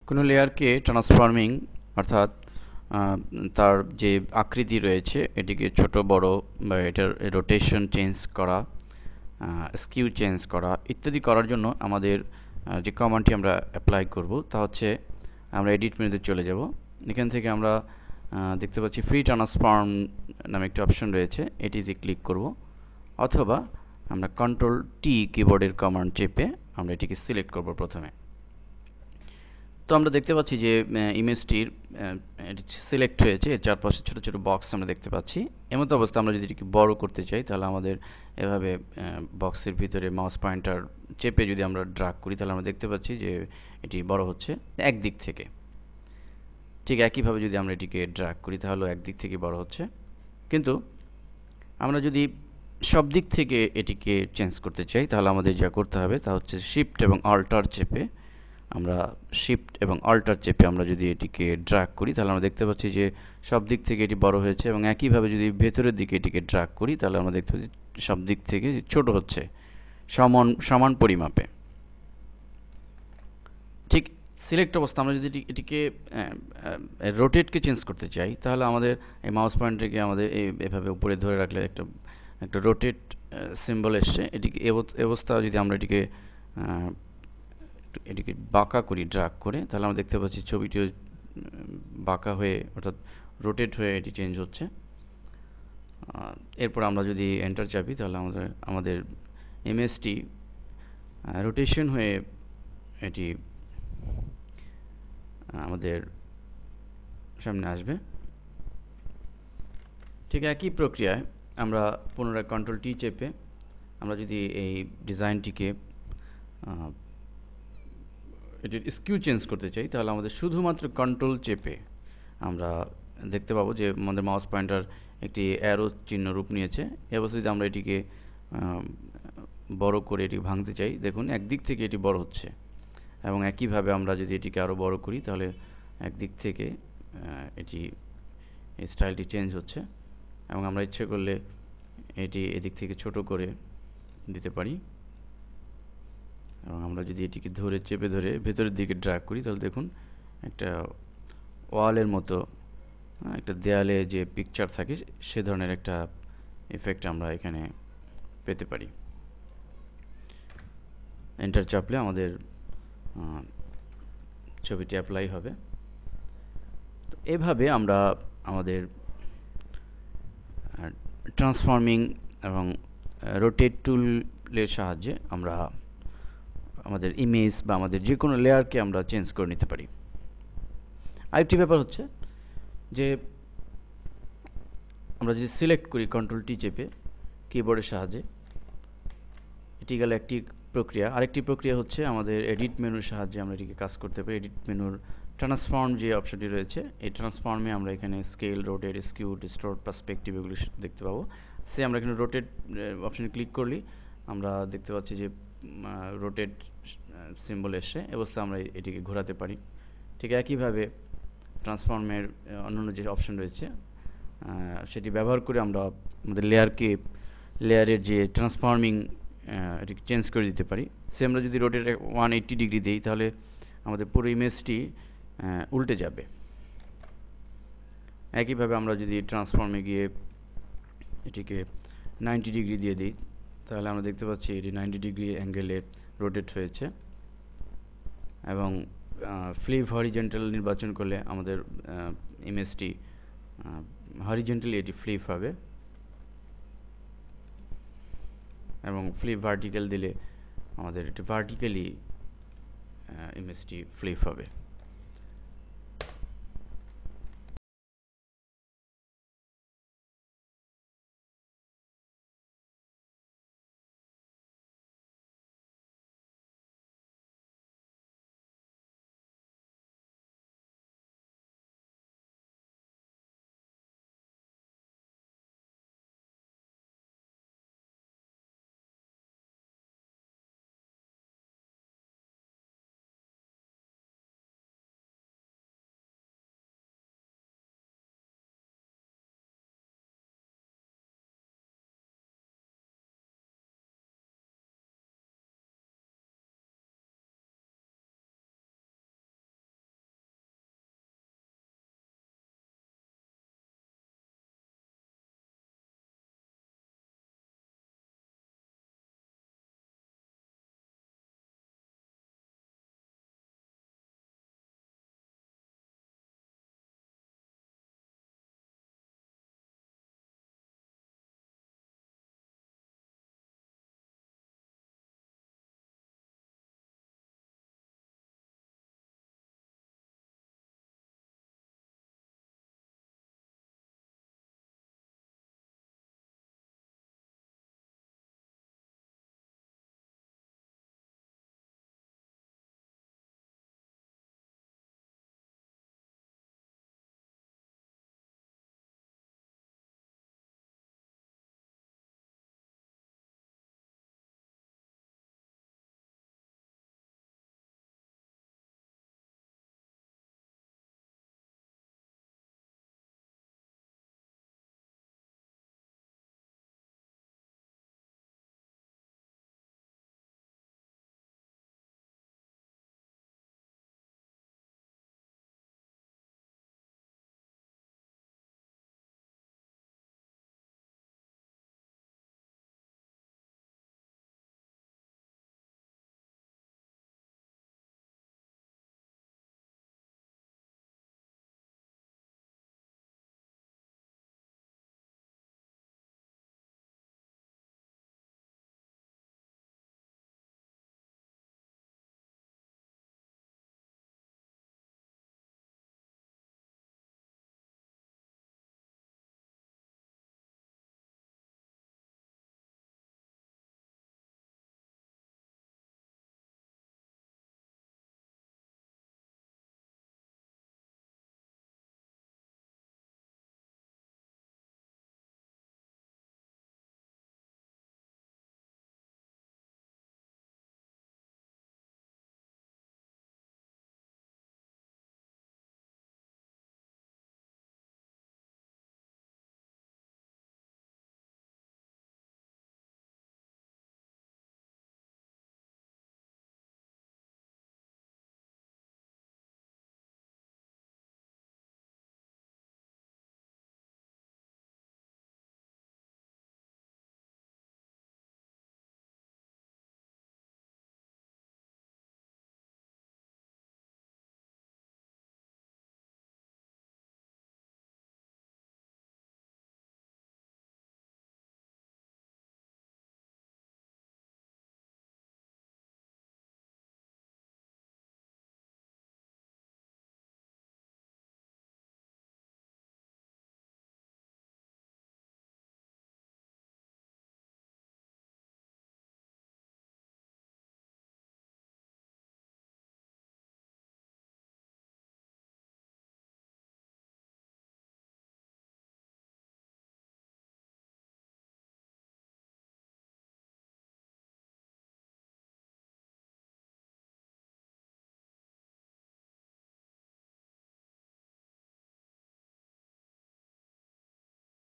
কোনো লেয়ারকে ট্রান্সফর্মিং অর্থাৎ তার যে আকৃতি রয়েছে এটিকে ছোট বড় বা এটার রোটেশন চেঞ্জ করা, স্কিউ চেঞ্জ করা ইত্যাদি করার জন্য আমাদের যে কমান্ডটি আমরা অ্যাপ্লাই করব তা হচ্ছে আমরা এডিট মেনুতে চলে যাব। এখান থেকে আমরা দেখতে পাচ্ছি ফ্রি ট্রান্সফর্ম নামে একটি অপশন রয়েছে, এটিতে ক্লিক করব, অথবা আমরা কন্ট্রোল টি কিবোর্ডের কমান্ড চেপে আমরা এটিকে সিলেক্ট করব প্রথমে। তো আমরা দেখতে পাচ্ছি যে ইমেজটির সিলেক্ট হয়েছে, এর চারপাশে ছোট ছোট বক্স আমরা দেখতে পাচ্ছি। এমতো অবস্থা আমরা যদি এটিকে বড় করতে চাই তাহলে আমাদের এভাবে বক্সের ভিতরে মাউস পয়েন্টার চেপে যদি আমরা ড্র্যাগ করি তাহলে আমরা দেখতে পাচ্ছি যে এটি বড় হচ্ছে একদিক থেকে। ঠিক একইভাবে যদি আমরা এটিকে ড্র্যাগ করি তাহলে একদিক থেকে বড় হচ্ছে। কিন্তু আমরা যদি সব দিক থেকে এটিকে চেঞ্জ করতে চাই তাহলে আমাদের যা করতে হবে তা হচ্ছে শিফট এবং অল্টার চেপে আমরা যদি এটিকে ড্র্যাগ করি তাহলে আমরা দেখতে পাচ্ছি যে সব দিক থেকে এটি বড় হয়েছে, এবং একইভাবে যদি ভেতরের দিকে এটিকে ড্র্যাগ করি তাহলে আমরা দেখতে পাচ্ছি সব দিক থেকে ছোট হচ্ছে সমান পরিমাপে। ঠিক সিলেক্ট অবস্থা আমরা যদি এটিকে রোটেটকে চেঞ্জ করতে চাই তাহলে আমাদের এই মাউস পয়েন্টারকে আমাদের এভাবে উপরে ধরে রাখলে একটা রোটেট সিম্বল এসছে। এটিকে অবস্থা যদি আমরা এটিকে বাঁকা করি ড্র্যাগ করে তাহলে আমরা দেখতে পাচ্ছি ছবিটিও বাঁকা হয়ে অর্থাৎ রোটেট হয়ে এটি চেঞ্জ হচ্ছে। এরপর আমরা যদি এন্টার চাপি তাহলে আমাদের ইমেজটি রোটেশন হয়ে এটি আমাদের সামনে আসবে। ঠিক একই প্রক্রিয়ায় আমরা পুনরায় কন্ট্রোল টি চেপে আমরা যদি এই ডিজাইনটিকে এটির স্কিউ চেঞ্জ করতে চাই তাহলে আমাদের শুধুমাত্র কন্ট্রোল চেপে আমরা দেখতে পাবো যে আমাদের মাউস পয়েন্টার একটি অ্যারো চিহ্ন রূপ নিয়েছে। এই অবস্থায় যদি আমরা এটিকে বড় করে এটি ভাঙতে চাই, দেখুন একদিক থেকে এটি বড় হচ্ছে, এবং একইভাবে আমরা যদি এটিকে আরও বড় করি তাহলে একদিক থেকে এটি স্টাইলটি চেঞ্জ হচ্ছে, এবং আমরা ইচ্ছে করলে এটি এদিক থেকে ছোট করে দিতে পারি। এবং আমরা যদি এটিকে চেপে ধরে ভেতরের দিকে ড্র্যাগ করি তাহলে দেখুন একটা ওয়ালের মতো, একটা দেয়ালে যে পিকচার থাকে সে ধরনের একটা এফেক্ট আমরা এখানে পেতে পারি। এন্টার চাপলে আমাদের ছবিটি অ্যাপ্লাই হবে। তো এভাবে আমরা আমাদের ট্রান্সফর্মিং এবং রোটেট টুলের সাহায্যে আমরা আমাদের ইমেজ বা আমাদের যে কোনো লেয়ারকে আমরা চেঞ্জ করে নিতে পারি। আরেকটি ব্যাপার হচ্ছে যে আমরা যদি সিলেক্ট করি কন্ট্রোল টি চেপে কিবোর্ডের সাহায্যে, এটি গেল একটি প্রক্রিয়া। আরেকটি প্রক্রিয়া হচ্ছে আমাদের এডিট মেনুর সাহায্যে আমরা এটিকে কাজ করতে পারি। এডিট মেনুর ট্রান্সফর্ম যে অপশনটি রয়েছে, এই ট্রান্সফর্মে আমরা এখানে স্কেল, রোটেট, স্কিউ, ডিস্টোর্ট, পার্সপেক্টিভ এগুলো দেখতে পাবো। আমরা এখানে রোটেট অপশনে ক্লিক করলে আমরা দেখতে পাচ্ছি যে রোটেট সিম্বল এসে অবস্থা আমরা এটিকে ঘোরাতে পারি। ঠিক একইভাবে ট্রান্সফর্মের অন্যান্য যে অপশন রয়েছে সেটি ব্যবহার করে আমরা আমাদের লেয়ারের যে ট্রান্সফর্মিং এটিকে চেঞ্জ করে দিতে পারি। আমরা যদি রোটেট 180 ডিগ্রি দিই তাহলে আমাদের পুরো ইমেজটি উল্টে যাবে। একইভাবে আমরা যদি ট্রান্সফর্মে গিয়ে এটিকে 90 ডিগ্রি দিয়ে দিই তাহলে আমরা দেখতে পাচ্ছি এটি 90 ডিগ্রি অ্যাঙ্গেলে রোটেট হয়েছে, এবং ফ্লিপ হরিজেন্টাল নির্বাচন করলে আমাদের ইমেজটি হরিজেন্টালি এটি ফ্লিপ হবে, এবং ফ্লিপ ভার্টিক্যাল দিলে আমাদের এটি ভার্টিক্যালি ইমেজটি ফ্লিপ হবে।